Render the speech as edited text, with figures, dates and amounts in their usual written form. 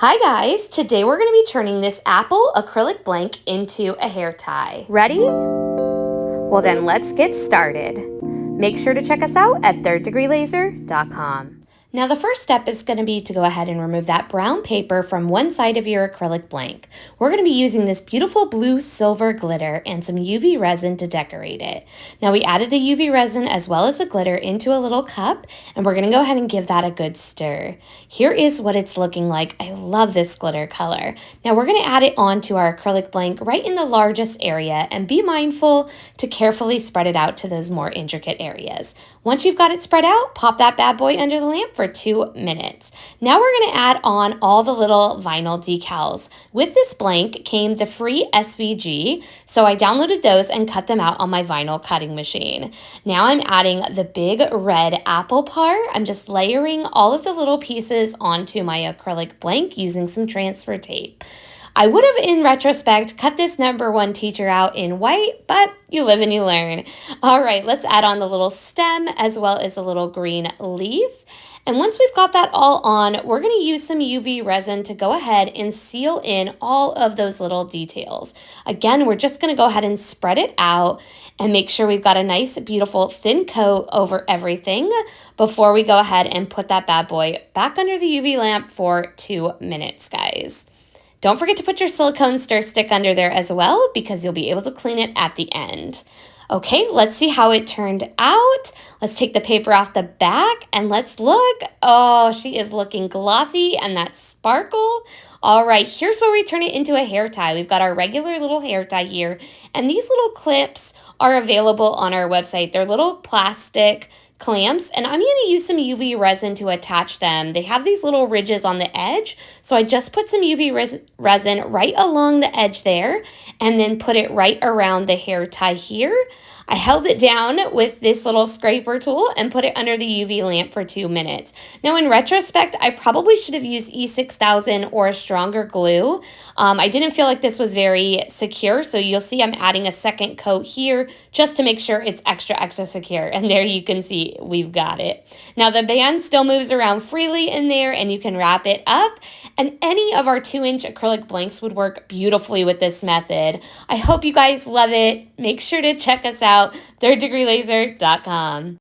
Hi guys, today we're going to be turning this apple acrylic blank into a hair tie. Ready? Well then let's get started. Make sure to check us out at thirddegreelaser.com. Now the first step is going to be to go ahead and remove that brown paper from one side of your acrylic blank. We're going to be using this beautiful blue silver glitter and some UV resin to decorate it. Now we added the UV resin as well as the glitter into a little cup, and we're going to go ahead and give that a good stir. Here is what it's looking like. I love this glitter color. Now we're going to add it onto our acrylic blank right in the largest area, and be mindful to carefully spread it out to those more intricate areas. Once you've got it spread out, pop that bad boy under the lamp for 2 minutes. Now we're going to add on all the little vinyl decals. With this blank came the free SVG, so I downloaded those and cut them out on my vinyl cutting machine. Now I'm adding the big red apple part. I'm just layering all of the little pieces onto my acrylic blank using some transfer tape. I would have, in retrospect, cut this #1 teacher out in white, but you live and you learn. All right, let's add on the little stem as well as a little green leaf. And once we've got that all on, we're going to use some UV resin to go ahead and seal in all of those little details. Again, we're just going to go ahead and spread it out and make sure we've got a nice, beautiful, thin coat over everything before we go ahead and put that bad boy back under the UV lamp for 2 minutes, guys. Don't forget to put your silicone stir stick under there as well, because you'll be able to clean it at the end. Okay, let's see how it turned out. Let's take the paper off the back and let's look. Oh, she is looking glossy and that sparkle. All right, here's where we turn it into a hair tie. We've got our regular little hair tie here, and these little clips are available on our website. They're little plastic clamps, and I'm going to use some UV resin to attach them. They have these little ridges on the edge, so I just put some UV resin right along the edge there and then put it right around the hair tie here. I held it down with this little scraper tool and put it under the UV lamp for 2 minutes. Now, in retrospect, I probably should have used E6000 or a stronger glue. I didn't feel like this was very secure, so you'll see I'm adding a second coat here just to make sure it's extra secure. And there you can see we've got it. Now, the band still moves around freely in there, and you can wrap it up. And any of our 2-inch acrylic blanks would work beautifully with this method. I hope you guys love it. Make sure to check us out, thirddegreelaser.com.